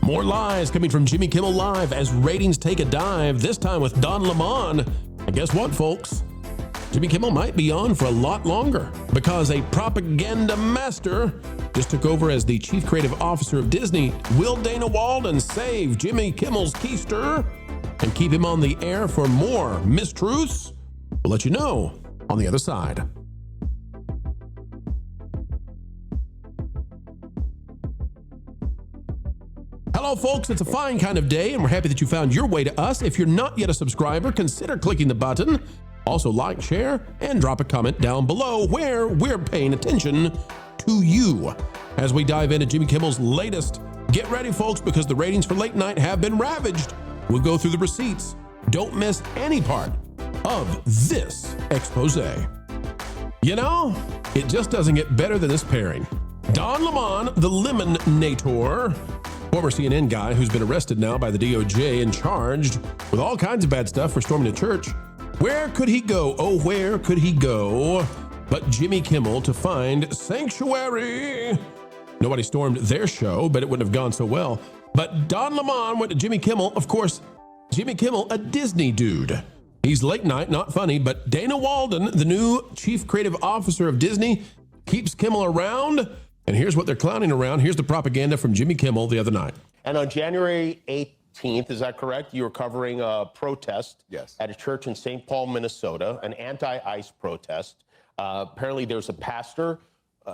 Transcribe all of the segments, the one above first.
More lies coming from Jimmy Kimmel Live as ratings take a dive, this time with Don Lemon. And guess what, folks? Jimmy Kimmel might be on for a lot longer because a propaganda master just took over as the chief creative officer of Disney. Will Dana Walden save Jimmy Kimmel's keister and keep him on the air for more mistruths? We'll let you know on the other side. Hello, folks. It's a fine kind of day, and we're happy that you found your way to us. If you're not yet a subscriber, consider clicking the button. Also, like, share, and drop a comment down below where we're paying attention to you as we dive into Jimmy Kimmel's latest. Get ready, folks, because the ratings for late night have been ravaged. We'll go through the receipts. Don't miss any part of this expose. You know, it just doesn't get better than this pairing. Don Lemon, the Lemonator, former CNN guy who's been arrested now by the DOJ and charged with all kinds of bad stuff for storming a church. Where could he go? Oh, where could he go but Jimmy Kimmel to find sanctuary? Nobody stormed their show, but it wouldn't have gone so well. But Don Lemon went to Jimmy Kimmel. Of course, Jimmy Kimmel, a Disney dude. He's late night, not funny, but Dana Walden, the new chief creative officer of Disney, keeps Kimmel around. And here's what they're clowning around. Here's the propaganda from Jimmy Kimmel the other night. And on January 18th, is that correct? You were covering a protest at a church in St. Paul, Minnesota, an anti-ICE protest. Apparently there's a pastor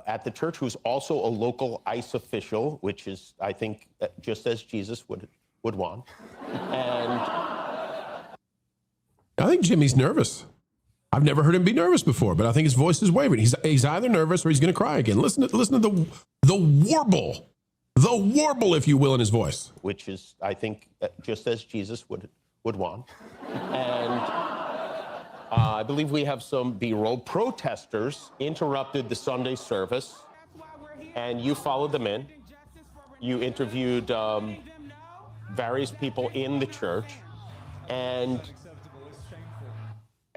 at the church who's also a local ICE official, which is, I think, just as Jesus would want. And I think Jimmy's nervous. I've never heard him be nervous before, but I think his voice is wavering. He's either nervous or he's going to cry again. Listen to the warble, if you will, in his voice. Which is, I think, just as Jesus would want. And I believe we have some B-roll. Protesters interrupted the Sunday service, and you followed them in. You interviewed various people in the church,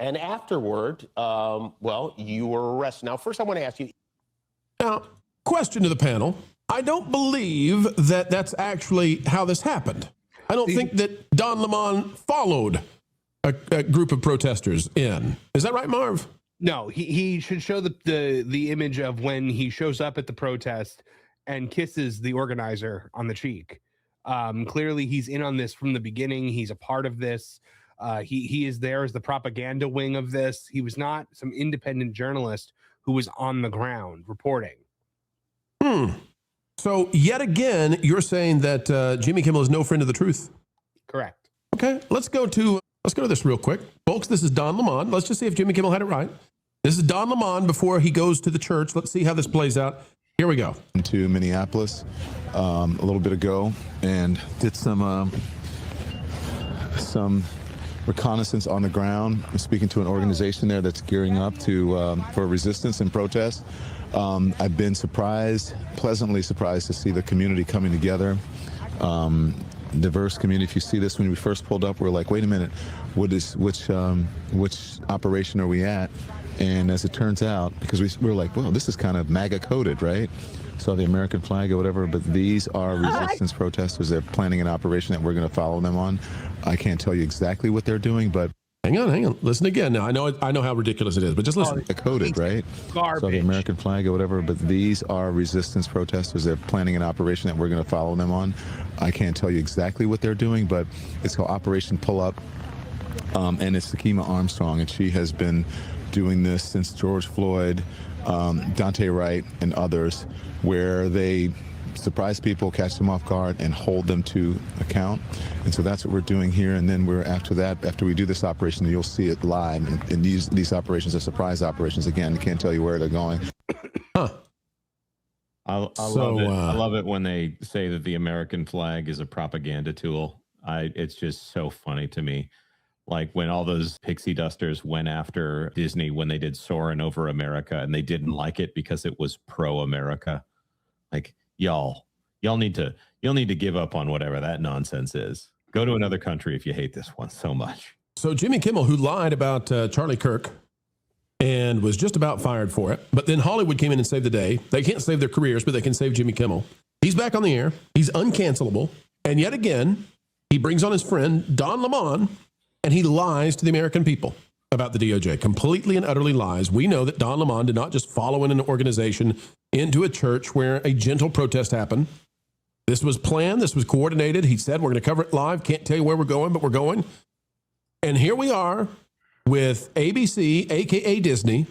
and afterward, well, you were arrested. Now, first I want to ask you. Now, question to the panel. I don't believe that that's actually how this happened. I don't think that Don Lemon followed a group of protesters in. Is that right, Marv? No, he should show the image of when he shows up at the protest and kisses the organizer on the cheek. Clearly, he's in on this from the beginning. He's a part of this. He is there as the propaganda wing of this. He was not some independent journalist who was on the ground reporting. So yet again, you're saying that Jimmy Kimmel is no friend of the truth. Correct. Okay, let's go to this real quick. Folks, this is Don Lemon. Let's just see if Jimmy Kimmel had it right. This is Don Lemon before he goes to the church. Let's see how this plays out. Here we go. To Minneapolis a little bit ago and did some reconnaissance on the ground. I'm speaking to an organization there that's gearing up for resistance and protest. I've been pleasantly surprised to see the community coming together. Diverse community. If you see this, when we first pulled up, we're like, wait a minute, which operation are we at? And as it turns out, because we're like, well, this is kind of MAGA coded, right? So the American flag or whatever, but these are resistance protesters. They're planning an operation that we're going to follow them on. I can't tell you exactly what they're doing, but hang on. Listen again. Now, I know how ridiculous it is, but just listen. Coded, right? Garbage. So the American flag or whatever, but these are resistance protesters. They're planning an operation that we're going to follow them on. I can't tell you exactly what they're doing, but it's called Operation Pull Up, and it's Sakima Armstrong, and she has been doing this since George Floyd, Dante Wright, and others, where they surprise people, catch them off guard, and hold them to account. And so that's what we're doing here. And then after we do this operation, you'll see it live. And these operations are surprise operations. Again, you can't tell you where they're going. Huh. I love it. I love it when they say that the American flag is a propaganda tool. It's just so funny to me. Like when all those pixie dusters went after Disney when they did Soarin' Over America, and they didn't like it because it was pro-America. Like, y'all need to give up on whatever that nonsense is. Go to another country if you hate this one so much. So Jimmy Kimmel, who lied about Charlie Kirk and was just about fired for it, but then Hollywood came in and saved the day. They can't save their careers, but they can save Jimmy Kimmel. He's back on the air. He's uncancelable. And yet again, he brings on his friend, Don Lemon, and he lies to the American people about the DOJ. Completely and utterly lies. We know that Don Lemon did not just follow in an organization into a church where a gentle protest happened. This was planned. This was coordinated. He said, we're going to cover it live. Can't tell you where we're going, but we're going. And here we are with ABC, a.k.a. Disney,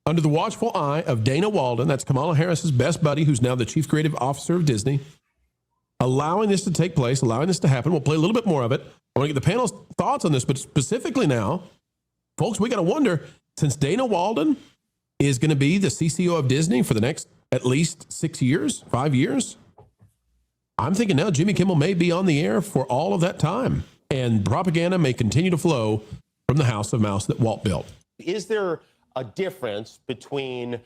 under the watchful eye of Dana Walden. That's Kamala Harris's best buddy, who's now the chief creative officer of Disney, allowing this to take place, allowing this to happen. We'll play a little bit more of it. I want to get the panel's thoughts on this, but specifically now, folks, we got to wonder, since Dana Walden is going to be the CCO of Disney for the next at least 6 years, 5 years, I'm thinking now Jimmy Kimmel may be on the air for all of that time, and propaganda may continue to flow from the house of mouse that Walt built. Is there a difference between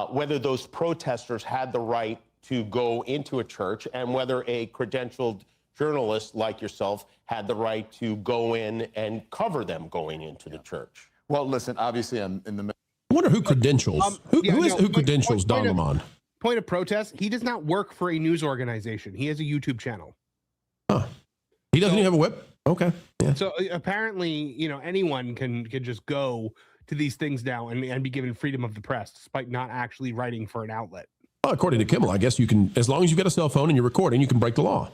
whether those protesters had the right to go into a church and whether a credentialed journalist like yourself had the right to go in and cover them going into the church? Well, listen, obviously I'm in the... I wonder who credentials, who credentials Don Lemon? Point of protest, he does not work for a news organization. He has a YouTube channel. Huh. He doesn't even have a whip? Okay. Yeah. So apparently, anyone can just go to these things now and be given freedom of the press, despite not actually writing for an outlet. Well, according to Kimmel, I guess you can, as long as you've got a cell phone and you're recording, you can break the law.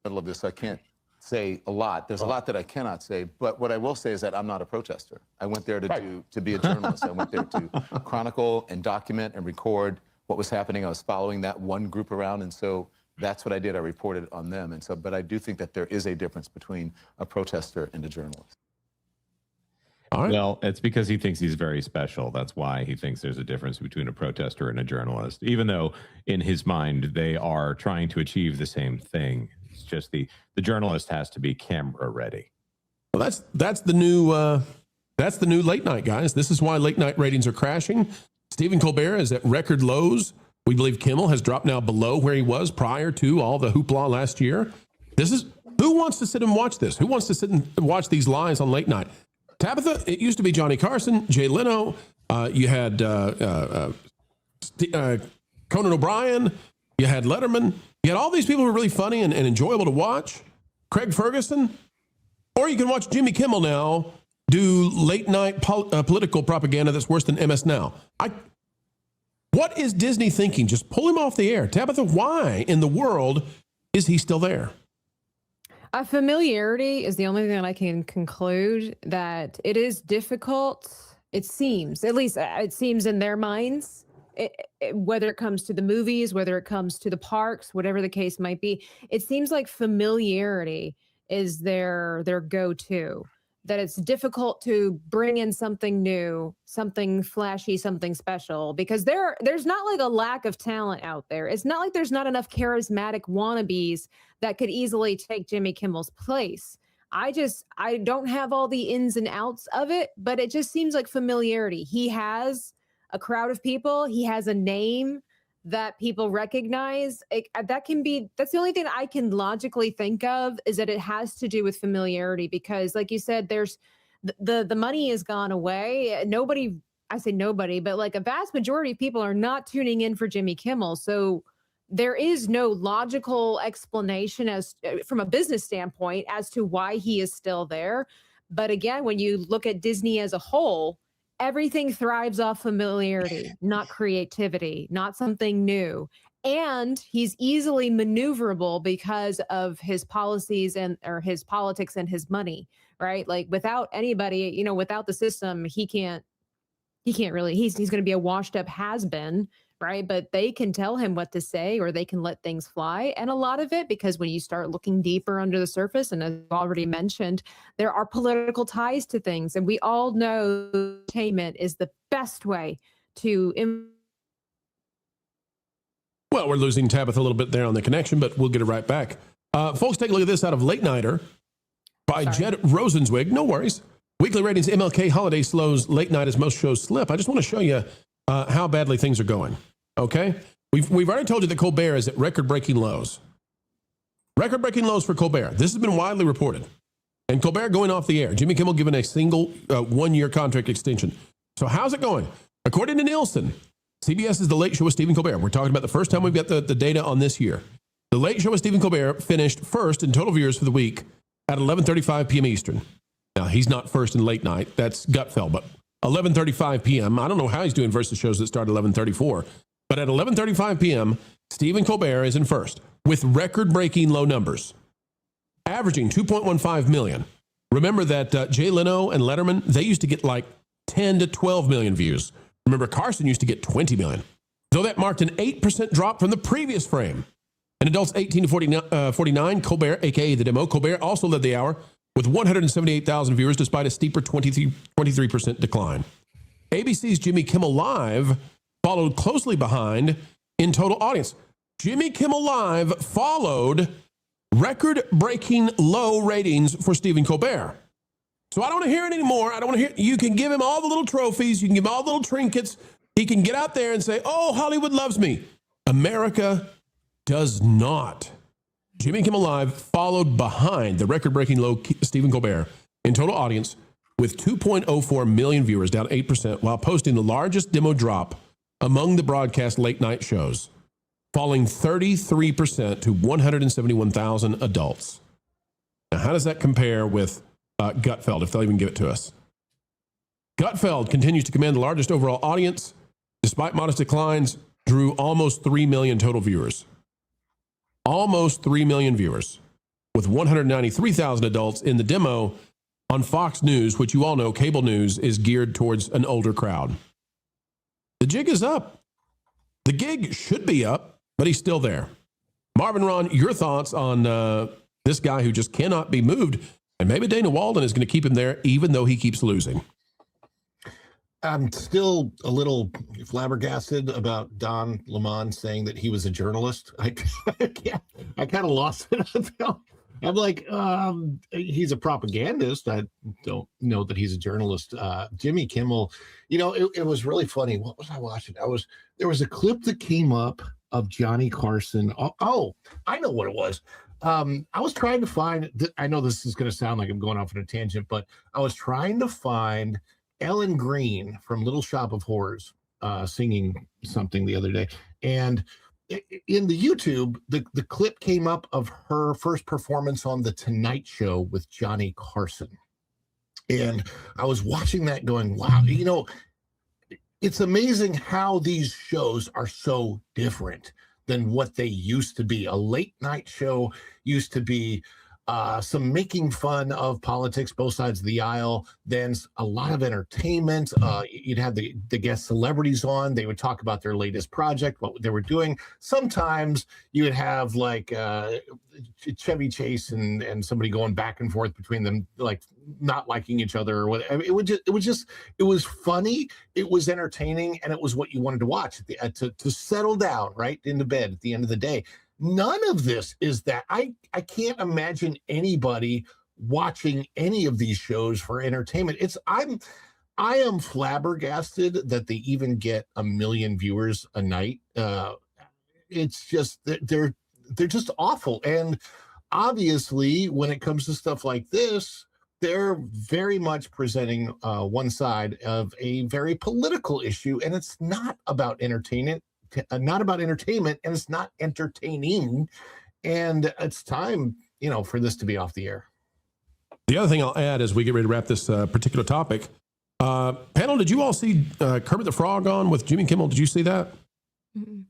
Middle of this, I can't say a lot. There's a lot that I cannot say, but what I will say is that I'm not a protester. I went there to be a journalist. I went there to chronicle and document and record what was happening. I was following that one group around, and so that's what I did. I reported on them, and so. But I do think that there is a difference between a protester and a journalist. All right. Well, it's because he thinks he's very special. That's why he thinks there's a difference between a protester and a journalist, even though in his mind they are trying to achieve the same thing. It's just the journalist has to be camera ready. Well, that's the new late night, guys. This is why late night ratings are crashing. Stephen Colbert is at record lows. We believe Kimmel has dropped now below where he was prior to all the hoopla last year. Who wants to sit and watch this? Who wants to sit and watch these lies on late night? Tabitha, it used to be Johnny Carson, Jay Leno. You had Conan O'Brien. You had Letterman. You had all these people who were really funny and enjoyable to watch. Craig Ferguson. Or you can watch Jimmy Kimmel now do late night political propaganda that's worse than msnow. What is Disney thinking? Just pull him off the air. Tabitha, why in the world is he still there? Familiarity is the only thing that I can conclude, that it is difficult. It seems, at least it seems in their minds, whether it comes to the movies, whether it comes to the parks, whatever the case might be, it seems like familiarity is their go-to. That it's difficult to bring in something new, something flashy, something special, because there's not like a lack of talent out there. It's not like there's not enough charismatic wannabes that could easily take Jimmy Kimmel's place. I don't have all the ins and outs of it, but it just seems like familiarity. He has a crowd of people. He has a name that people recognize. That's the only thing that I can logically think of, is that it has to do with familiarity, because like you said, there's the money has gone away. I say nobody, but like a vast majority of people are not tuning in for Jimmy Kimmel. So there is no logical explanation from a business standpoint as to why he is still there. But again, when you look at Disney as a whole, everything thrives off familiarity, not creativity, not something new. And he's easily maneuverable because of his policies or his politics and his money, right? Like without anybody, without the system, he can't really, he's going to be a washed up has-been, right? But they can tell him what to say, or they can let things fly. And a lot of it, because when you start looking deeper under the surface, and as already mentioned, there are political ties to things. And we all know entertainment is the best way to... Well, we're losing Tabitha a little bit there on the connection, but we'll get it right back. Folks, take a look at this out of Late Nighter by Jed Rosenzweig. No worries. Weekly ratings, MLK holiday slows late night as most shows slip. I just want to show you how badly things are going. Okay? We've already told you that Colbert is at record-breaking lows. Record-breaking lows for Colbert. This has been widely reported. And Colbert going off the air. Jimmy Kimmel given a single one-year contract extension. So how's it going? According to Nielsen, CBS is the Late Show with Stephen Colbert. We're talking about the first time we've got the data on this year. The Late Show with Stephen Colbert finished first in total viewers for the week at 11:35 p.m. Eastern. Now, he's not first in late night. That's Gutfeld, but 11:35 p.m. I don't know how he's doing versus shows that start at 11:34. But at 11:35 p.m., Stephen Colbert is in first with record-breaking low numbers, averaging 2.15 million. Remember that Jay Leno and Letterman, they used to get like 10 to 12 million views. Remember, Carson used to get 20 million. Though that marked an 8% drop from the previous frame. In adults 18 to 49, Colbert, a.k.a. The Demo, Colbert also led the hour with 178,000 viewers despite a steeper 23% decline. ABC's Jimmy Kimmel Live followed closely behind in total audience. Jimmy Kimmel Live followed record-breaking low ratings for Stephen Colbert. So I don't want to hear it anymore. I don't want to hear. You can give him all the little trophies. You can give him all the little trinkets. He can get out there and say, oh, Hollywood loves me. America does not. Jimmy Kimmel Live followed behind the record-breaking low Stephen Colbert in total audience with 2.04 million viewers, down 8%, while posting the largest demo drop among the broadcast late-night shows, falling 33% to 171,000 adults. Now, how does that compare with Gutfeld, if they'll even give it to us? Gutfeld continues to command the largest overall audience. Despite modest declines, drew almost 3 million total viewers. Almost 3 million viewers, with 193,000 adults in the demo on Fox News, which you all know, cable news is geared towards an older crowd. The jig is up. The gig should be up, but he's still there. Marvin, Ron, your thoughts on this guy who just cannot be moved, and maybe Dana Walden is going to keep him there even though he keeps losing. I'm still a little flabbergasted about Don Lemon saying that he was a journalist. I kind of lost it. I'm like, he's a propagandist. I don't know that he's a journalist. Jimmy Kimmel, it was really funny. What was I watching? There was a clip that came up of Johnny Carson. Oh, I know what it was. I was trying to find, I know this is going to sound like I'm going off on a tangent, but I was trying to find Ellen Green from Little Shop of Horrors singing something the other day. And in the YouTube, the clip came up of her first performance on The Tonight Show with Johnny Carson. And I was watching that going, wow, it's amazing how these shows are so different than what they used to be. A late night show used to be some making fun of politics, both sides of the aisle, then a lot of entertainment. You'd have the guest celebrities on. They would talk about their latest project, what they were doing. Sometimes you would have like Chevy Chase and somebody going back and forth between them, like not liking each other or whatever. It was funny. It was entertaining, and it was what you wanted to watch to settle down right into bed at the end of the day. None of this is that. I can't imagine anybody watching any of these shows for entertainment. I am flabbergasted that they even get 1 million viewers a night. It's just they're just awful. And obviously, when it comes to stuff like this, they're very much presenting one side of a very political issue, and it's not about entertainment. And it's not entertaining, and it's time, for this to be off the air. The other thing I'll add as we get ready to wrap this particular topic, panel, did you all see Kermit the Frog on with Jimmy Kimmel? Did you see that? No.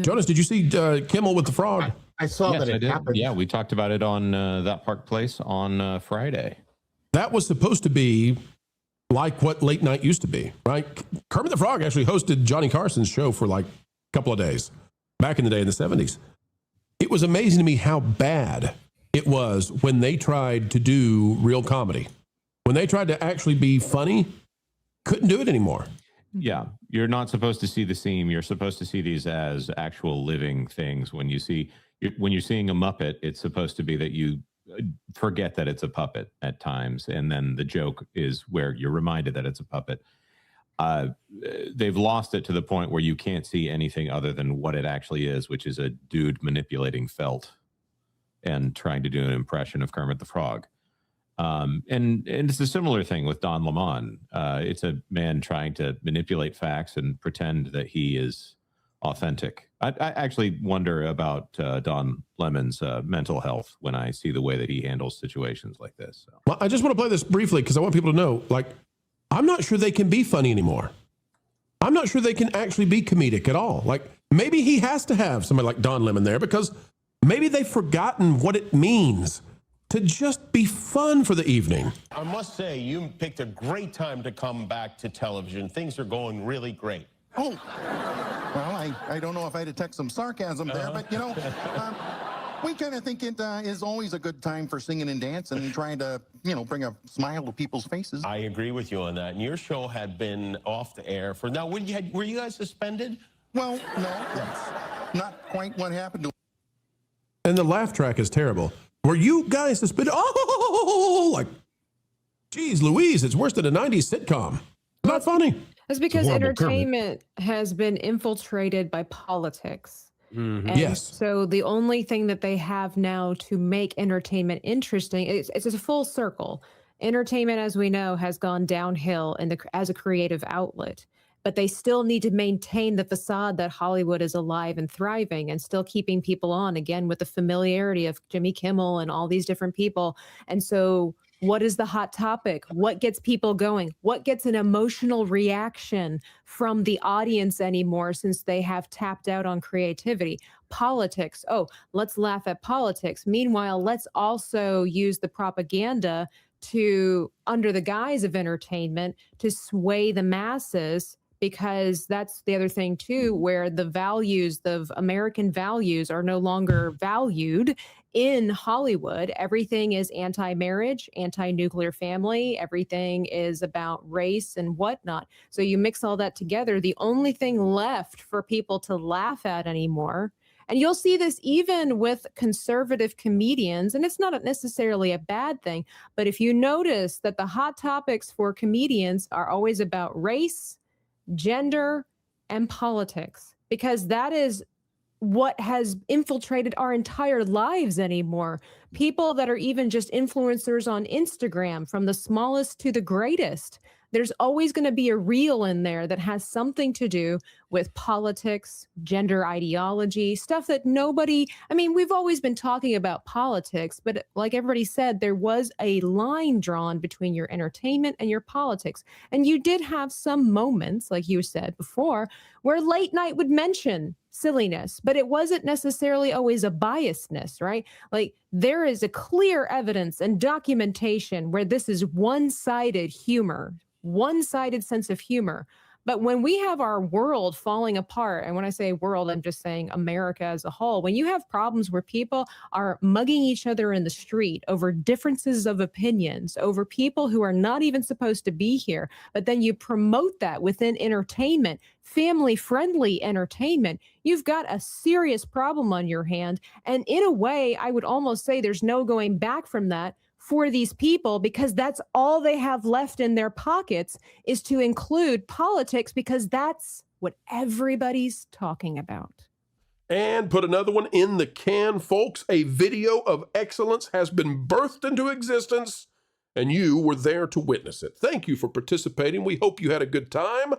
Jonas, did you see Kimmel with the Frog? I saw that it happened. Yeah, we talked about it on That Park Place on Friday. That was supposed to be like what late night used to be, right? Kermit the Frog actually hosted Johnny Carson's show for like a couple of days back in the day in the 70s. It was amazing to me how bad it was when they tried to do real comedy. When they tried to actually be funny, couldn't do it anymore. Yeah, you're not supposed to see the seam. You're supposed to see these as actual living things. When you're seeing a Muppet, it's supposed to be that you forget that it's a puppet at times, and then the joke is where you're reminded that it's a puppet. They've lost it to the point where you can't see anything other than what it actually is, which is a dude manipulating felt and trying to do an impression of Kermit the Frog. And it's a similar thing with Don Lemon. It's a man trying to manipulate facts and pretend that he is authentic. I actually wonder about Don Lemon's mental health when I see the way that he handles situations like this. So. Well, I just want to play this briefly because I want people to know, like, I'm not sure they can be funny anymore. I'm not sure they can actually be comedic at all. Like, maybe he has to have somebody like Don Lemon there because maybe they've forgotten what it means to just be fun for the evening. I must say, you picked a great time to come back to television. Things are going really great. Oh, well, I don't know if I detect some sarcasm there, but, you know, we kind of think it is always a good time for singing and dancing and trying to, you know, bring a smile to people's faces. I agree with you on that. And your show had been off the air for, now, were you guys suspended? Well, no, that's not quite what happened to. And the laugh track is terrible. Were you guys suspended? Oh, like, geez, Louise, it's worse than a 90s sitcom. Not funny. It's because entertainment has been infiltrated by politics. Mm-hmm. And yes. So the only thing that they have now to make entertainment interesting, it's a full circle. Entertainment, as we know, has gone downhill as a creative outlet. But they still need to maintain the facade that Hollywood is alive and thriving and still keeping people on, again, with the familiarity of Jimmy Kimmel and all these different people. And so what is the hot topic? What gets people going? What gets an emotional reaction from the audience anymore since they have tapped out on creativity? Politics. Oh, let's laugh at politics. Meanwhile, let's also use the propaganda to, under the guise of entertainment, to sway the masses, because that's the other thing too, where the values of American values are no longer valued in Hollywood. Everything is anti-marriage, anti-nuclear family. Everything is about race and whatnot. So you mix all that together, the only thing left for people to laugh at anymore. And you'll see this even with conservative comedians, and it's not necessarily a bad thing, but if you notice that the hot topics for comedians are always about race, gender, and politics, because that is what has infiltrated our entire lives anymore. People that are even just influencers on Instagram, from the smallest to the greatest, there's always going to be a reel in there that has something to do with politics, gender ideology, stuff that nobody, I mean, we've always been talking about politics, but like everybody said, there was a line drawn between your entertainment and your politics. And you did have some moments, like you said before, where late night would mention silliness, but it wasn't necessarily always a biasness, right? Like, there is a clear evidence and documentation where this is one-sided humor, one-sided sense of humor. But when we have our world falling apart, and when I say world, I'm just saying America as a whole, when you have problems where people are mugging each other in the street over differences of opinions, over people who are not even supposed to be here, but then you promote that within entertainment, family-friendly entertainment, you've got a serious problem on your hand. And in a way, I would almost say there's no going back from that for these people, because that's all they have left in their pockets, is to include politics, because that's what everybody's talking about. And put another one in the can, folks. A video of excellence has been birthed into existence, and you were there to witness it. Thank you for participating. We hope you had a good time.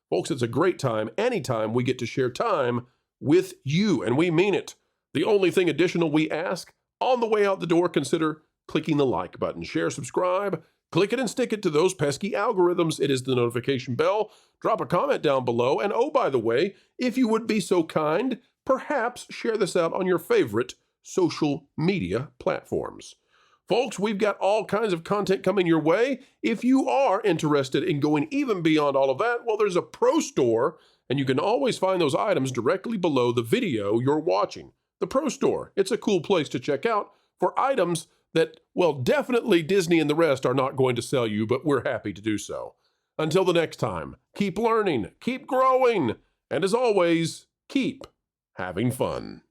Folks, it's a great time anytime we get to share time with you, and we mean it. The only thing additional we ask, on the way out the door, consider clicking the like button. Share, subscribe, click it and stick it to those pesky algorithms. It is the notification bell. Drop a comment down below. And oh, by the way, if you would be so kind, perhaps share this out on your favorite social media platforms. Folks, we've got all kinds of content coming your way. If you are interested in going even beyond all of that, well, there's a pro store, and you can always find those items directly below the video you're watching. The pro store, it's a cool place to check out for items that, well, definitely Disney and the rest are not going to sell you, but we're happy to do so. Until the next time, keep learning, keep growing, and as always, keep having fun.